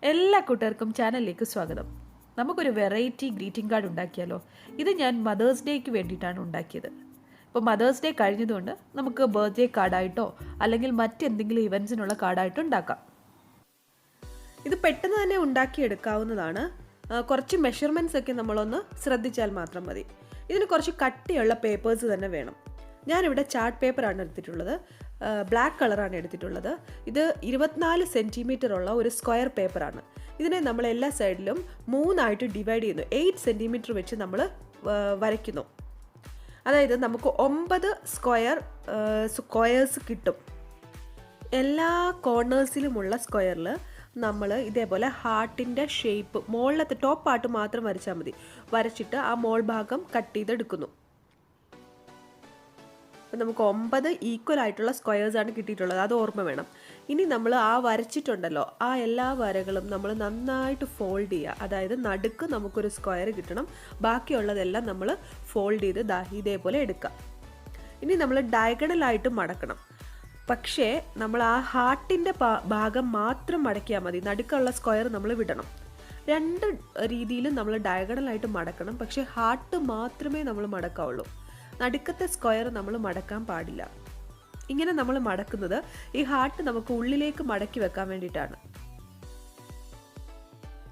എല്ലാ കൂട്ടുകാർക്കും ചാനലിലേക്ക് സ്വാഗതം. നമുക്കൊരു വെറൈറ്റി ഗ്രീറ്റിംഗ് കാർഡ് ഉണ്ടാക്കിയാലോ? ഇത് ഞാൻ മദേഴ്സ് ഡേക്ക് വേണ്ടിയിട്ടാണ് ഉണ്ടാക്കിയത്. ഇപ്പോൾ മദേഴ്സ് ഡേ കഴിഞ്ഞതുകൊണ്ട് നമുക്ക് ബർത്ത്ഡേ കാർഡായിട്ടോ അല്ലെങ്കിൽ മറ്റെന്തെങ്കിലും ഇവൻസിനുള്ള കാർഡായിട്ടോ ഉണ്ടാക്കാം. ഇത് പെട്ടെന്ന് തന്നെ ഉണ്ടാക്കിയെടുക്കാവുന്നതാണ്. കുറച്ച് മെഷർമെൻറ്റ്സ് ഒക്കെ നമ്മളൊന്ന് ശ്രദ്ധിച്ചാൽ മാത്രം മതി. ഇതിന് കുറച്ച് കട്ടിയുള്ള പേപ്പേഴ്സ് തന്നെ വേണം. ഞാനിവിടെ ചാർട്ട് പേപ്പറാണ് എടുത്തിട്ടുള്ളത്. ബ്ലാക്ക് കളറാണ് എടുത്തിട്ടുള്ളത്. ഇത് 24 സെൻറ്റിമീറ്റർ ഉള്ള ഒരു സ്ക്വയർ പേപ്പറാണ്. ഇതിനെ നമ്മൾ എല്ലാ സൈഡിലും 3ആയിട്ട് ഡിവൈഡ് ചെയ്യുന്നു. 8 സെൻറ്റിമീറ്റർ വെച്ച് നമ്മൾ വരയ്ക്കുന്നു. അതായത് നമുക്ക് 9 സ്ക്വയേഴ്സ് കിട്ടും. എല്ലാ കോർണേഴ്സിലുമുള്ള സ്ക്വയറിൽ നമ്മൾ ഇതേപോലെ ഹാർട്ടിൻ്റെ ഷേപ്പ് മുകളിലത്തെ ടോപ്പ് പാർട്ട് മാത്രം വരച്ചാൽ മതി. വരച്ചിട്ട് ആ മോൾ ഭാഗം കട്ട് ചെയ്തെടുക്കുന്നു. നമുക്ക് 9 ഈക്വൽ ആയിട്ടുള്ള സ്ക്വയേഴ്സാണ് കിട്ടിയിട്ടുള്ളത്. അത് ഓർമ്മ വേണം. ഇനി നമ്മൾ ആ വരച്ചിട്ടുണ്ടല്ലോ, ആ എല്ലാ വരകളും നമ്മൾ നന്നായിട്ട് ഫോൾഡ് ചെയ്യുക. അതായത് നടുക്ക് നമുക്കൊരു സ്ക്വയർ കിട്ടണം. ബാക്കിയുള്ളതെല്ലാം നമ്മൾ ഫോൾഡ് ചെയ്ത് ഇതേപോലെ എടുക്കാം. ഇനി നമ്മൾ ഡയഗണലായിട്ട് മടക്കണം. പക്ഷേ നമ്മൾ ആ ഹാർട്ടിൻ്റെ ഭാഗം മാത്രം മടക്കിയാൽ മതി. നടുക്കുള്ള സ്ക്വയർ നമ്മൾ വിടണം. 2 രീതിയിലും നമ്മൾ ഡയഗണലായിട്ട് മടക്കണം. പക്ഷേ ഹാർട്ട് മാത്രമേ നമ്മൾ മടക്കാവുള്ളൂ. നടുക്കത്തെ സ്ക്വയർ നമ്മൾ മടക്കാൻ പാടില്ല. ഇങ്ങനെ നമ്മൾ മടക്കുന്നത് ഈ ഹാർട്ട് നമുക്ക് ഉള്ളിലേക്ക് മടക്കി വെക്കാൻ വേണ്ടിയിട്ടാണ്.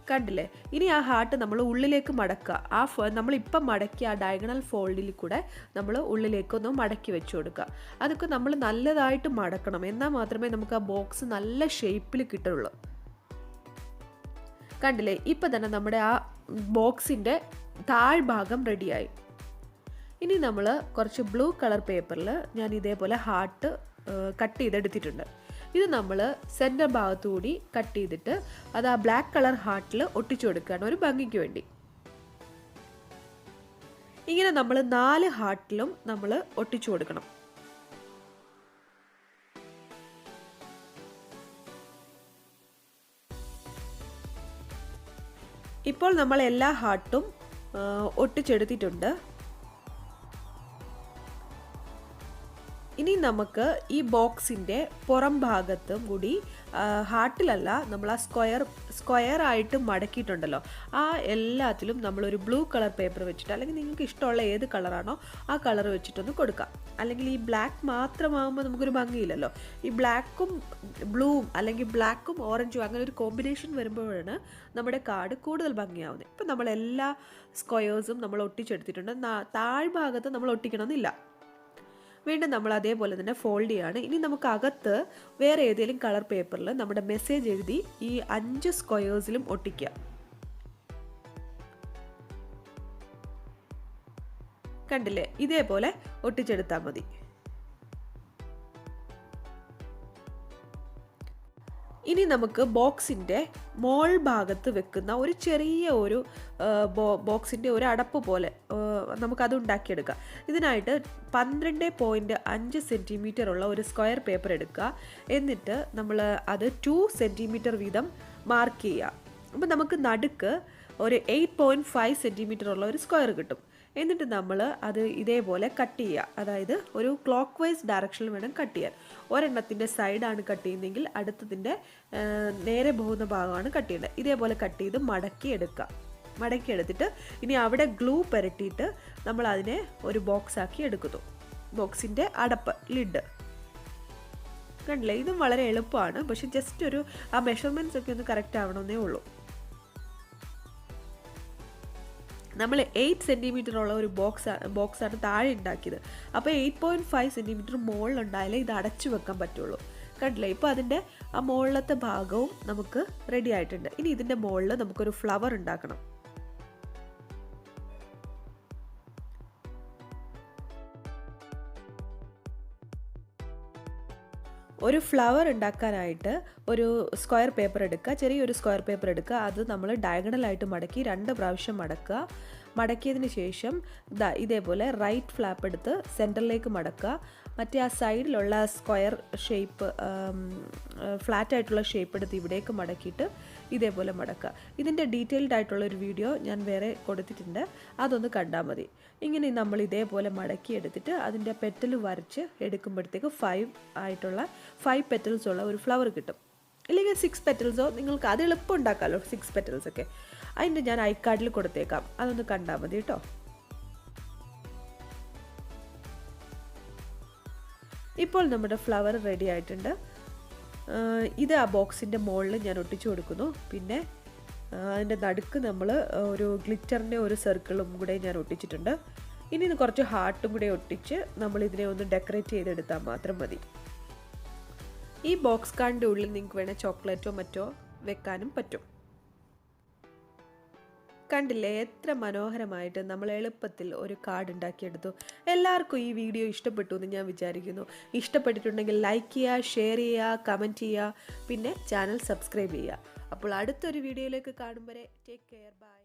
കണ്ടില്ലേ? ഇനി ആ ഹാർട്ട് നമ്മൾ ഉള്ളിലേക്ക് മടക്കുക. നമ്മളിപ്പം മടക്കിയ ആ ഡയഗണൽ ഫോൾഡിൽ കൂടെ നമ്മൾ ഉള്ളിലേക്കൊന്ന് മടക്കി വെച്ച് കൊടുക്കുക. അതൊക്കെ നമ്മൾ നല്ലതായിട്ട് മടക്കണം. എന്നാൽ മാത്രമേ നമുക്ക് ആ ബോക്സ് നല്ല ഷേപ്പിൽ കിട്ടുള്ളൂ. കണ്ടില്ലേ? ഇപ്പം തന്നെ നമ്മുടെ ആ ബോക്സിൻ്റെ താഴ്ഭാഗം റെഡിയായി. ഇനി നമ്മൾ കുറച്ച് ബ്ലൂ കളർ പേപ്പറിൽ ഞാൻ ഇതേപോലെ ഹാർട്ട് കട്ട് ചെയ്തെടുത്തിട്ടുണ്ട്. ഇത് നമ്മൾ സെൻറ്റർ ഭാഗത്തുകൂടി കട്ട് ചെയ്തിട്ട് അത് ആ ബ്ലാക്ക് കളർ ഹാർട്ടിൽ ഒട്ടിച്ചു കൊടുക്കുകയാണ് ഒരു ഭംഗിക്ക് വേണ്ടി. ഇങ്ങനെ നമ്മൾ 4 ഹാർട്ടിലും നമ്മൾ ഒട്ടിച്ചു കൊടുക്കണം. ഇപ്പോൾ നമ്മൾ എല്ലാ ഹാർട്ടും ഒട്ടിച്ചെടുത്തിട്ടുണ്ട്. ഇനി നമുക്ക് ഈ ബോക്സിൻ്റെ പുറം ഭാഗത്തും കൂടി ഹാർട്ടിലല്ല, നമ്മൾ ആ സ്ക്വയർ ആയിട്ട് മടക്കിയിട്ടുണ്ടല്ലോ, ആ എല്ലാത്തിലും നമ്മളൊരു ബ്ലൂ കളർ പേപ്പർ വെച്ചിട്ട്, അല്ലെങ്കിൽ നിങ്ങൾക്ക് ഇഷ്ടമുള്ള ഏത് കളറാണോ ആ കളർ വെച്ചിട്ടൊന്ന് കൊടുക്കാം. അല്ലെങ്കിൽ ഈ ബ്ലാക്ക് മാത്രമാകുമ്പോൾ നമുക്കൊരു ഭംഗിയില്ലല്ലോ. ഈ ബ്ലാക്കും ബ്ലൂവും അല്ലെങ്കിൽ ബ്ലാക്കും ഓറഞ്ചും അങ്ങനെ ഒരു കോമ്പിനേഷൻ വരുമ്പോഴാണ് നമ്മുടെ കാർഡ് കൂടുതൽ ഭംഗിയാവുന്നത്. ഇപ്പം നമ്മളെല്ലാ സ്ക്വയേഴ്സും നമ്മൾ ഒട്ടിച്ചെടുത്തിട്ടുണ്ട്. താഴ്ഭാഗത്ത് നമ്മൾ ഒട്ടിക്കണമെന്നില്ല. വീണ്ടും നമ്മൾ അതേപോലെ തന്നെ ഫോൾഡ് ചെയ്യാണ്. ഇനി നമുക്ക് അകത്ത് വേറെ ഏതെങ്കിലും കളർ പേപ്പറിൽ നമ്മുടെ മെസ്സേജ് എഴുതി ഈ 5 സ്ക്വയേഴ്സിലും ഒട്ടിക്കുക. കണ്ടില്ലേ? ഇതേപോലെ ഒട്ടിച്ചെടുത്താൽ മതി. ഇനി നമുക്ക് ബോക്സിൻ്റെ മോൾ ഭാഗത്ത് വെക്കുന്ന ഒരു ചെറിയ ബോക്സിൻ്റെ ഒരു അടപ്പ് പോലെ നമുക്കത് ഉണ്ടാക്കിയെടുക്കാം. ഇതിനായിട്ട് 12.5 സെൻറ്റിമീറ്റർ ഉള്ള ഒരു സ്ക്വയർ പേപ്പർ എടുക്കുക. എന്നിട്ട് നമ്മൾ അത് 2 സെൻറ്റിമീറ്റർ വീതം മാർക്ക് ചെയ്യുക. അപ്പോൾ നമുക്ക് നടുക്ക് ഒരു 8.5 സെൻറ്റിമീറ്റർ ഉള്ള ഒരു സ്ക്വയർ കിട്ടും. എന്നിട്ട് നമ്മൾ അത് ഇതേപോലെ കട്ട് ചെയ്യുക. അതായത് ഒരു ക്ലോക്ക് വൈസ് ഡയറക്ഷനിൽ വേണം കട്ട് ചെയ്യാൻ. ഒരെണ്ണത്തിൻ്റെ സൈഡാണ് കട്ട് ചെയ്യുന്നതെങ്കിൽ അടുത്തതിൻ്റെ നേരെ പോകുന്ന ഭാഗമാണ് കട്ട് ചെയ്യേണ്ടത്. ഇതേപോലെ കട്ട് ചെയ്ത് മടക്കിയെടുത്തിട്ട് ഇനി അവിടെ ഗ്ലൂ പുരട്ടിയിട്ട് നമ്മൾ അതിനെ ഒരു ബോക്സാക്കി എടുക്കുന്നു. ബോക്സിൻ്റെ അടപ്പ്, ലിഡ്. കണ്ടില്ലേ? ഇതും വളരെ എളുപ്പമാണ്. പക്ഷെ ജസ്റ്റ് ആ മെഷർമെൻറ്റ്സ് ഒക്കെ ഒന്ന് കറക്റ്റ് ആവണമെന്നേ ഉള്ളൂ. നമ്മൾ 8 സെൻറ്റിമീറ്റർ ഉള്ള ഒരു ബോക്സാണ് താഴെ ഉണ്ടാക്കിയത്. അപ്പോൾ 8.5 സെൻറ്റിമീറ്റർ മുകളിലുണ്ടായാലേ ഇത് അടച്ചു വെക്കാൻ പറ്റുള്ളൂ. കണ്ടില്ലേ? ഇപ്പോൾ അതിൻ്റെ ആ മുകളിലത്തെ ഭാഗവും നമുക്ക് റെഡി ആയിട്ടുണ്ട്. ഇനി ഇതിൻ്റെ മുകളിൽ നമുക്കൊരു ഫ്ലവർ ഉണ്ടാക്കണം. ഒരു ഫ്ലവർ ഉണ്ടാക്കാനായിട്ട് ഒരു സ്ക്വയർ പേപ്പർ എടുക്കുക. ചെറിയൊരു സ്ക്വയർ പേപ്പർ എടുക്കുക. അത് നമ്മൾ ഡയഗണലായിട്ട് മടക്കി 2 പ്രാവശ്യം മടക്കുക. മടക്കിയതിന് ശേഷം ഇതേപോലെ റൈറ്റ് ഫ്ലാപ്പ് എടുത്ത് സെൻറ്ററിലേക്ക് മടക്കുക. മറ്റേ ആ സൈഡിലുള്ള സ്ക്വയർ ഷേപ്പ്, ഫ്ലാറ്റ് ആയിട്ടുള്ള ഷേപ്പ് എടുത്ത് ഇവിടേക്ക് മടക്കിയിട്ട് ഇതേപോലെ മടക്കുക. ഇതിൻ്റെ ഡീറ്റെയിൽഡ് ആയിട്ടുള്ളൊരു വീഡിയോ ഞാൻ വേറെ കൊടുത്തിട്ടുണ്ട്. അതൊന്ന് കണ്ടാൽ മതി. ഇങ്ങനെ നമ്മൾ ഇതേപോലെ മടക്കി എടുത്തിട്ട് അതിൻ്റെ പെറ്റൽ വരച്ച് എടുക്കുമ്പോഴത്തേക്ക് 5 പെറ്റൽസ് ഉള്ള ഒരു ഫ്ലവർ കിട്ടും. ഇല്ലെങ്കിൽ 6 പെറ്റൽസോ നിങ്ങൾക്ക് അത് എളുപ്പം ഉണ്ടാക്കാമല്ലോ 6 പെറ്റൽസൊക്കെ. അതിൻ്റെ ഞാൻ ഐക്കാർഡിൽ കൊടുത്തേക്കാം, അതൊന്ന് കണ്ടാൽ മതി കേട്ടോ. ഇപ്പോൾ നമ്മുടെ ഫ്ലവർ റെഡി ആയിട്ടുണ്ട്. ഇത് ആ ബോക്സിൻ്റെ മുകളിൽ ഞാൻ ഒട്ടിച്ചു കൊടുക്കുന്നു. പിന്നെ അതിൻ്റെ നടുക്ക് നമ്മൾ ഒരു ഗ്ലിറ്ററിൻ്റെ ഒരു സർക്കിളും കൂടെ ഞാൻ ഒട്ടിച്ചിട്ടുണ്ട്. ഇനി ഇത് കുറച്ച് ഹാർട്ടും കൂടെ ഒട്ടിച്ച് നമ്മളിതിനെ ഒന്ന് ഡെക്കറേറ്റ് ചെയ്തെടുത്താൽ മാത്രം മതി. ഈ ബോക്സ് കാർഡിൻ്റെ ഉള്ളിൽ നിങ്ങൾക്ക് വേണേൽ ചോക്ലേറ്റോ മറ്റോ വെക്കാനും പറ്റും. കണ്ടില്ലേ എത്ര മനോഹരമായിട്ട് നമ്മൾ എളുപ്പത്തിൽ ഒരു കാർഡ് ഉണ്ടാക്കിയെടുത്തു. എല്ലാവർക്കും ഈ വീഡിയോ ഇഷ്ടപ്പെട്ടു എന്ന് ഞാൻ വിചാരിക്കുന്നു. ഇഷ്ടപ്പെട്ടിട്ടുണ്ടെങ്കിൽ ലൈക്ക് ചെയ്യുക, ഷെയർ ചെയ്യുക, കമൻറ്റ് ചെയ്യുക, പിന്നെ ചാനൽ സബ്സ്ക്രൈബ് ചെയ്യുക. അപ്പോൾ അടുത്തൊരു വീഡിയോയിലേക്ക് കാണും വരെ ടേക്ക് കെയർ, ബൈ.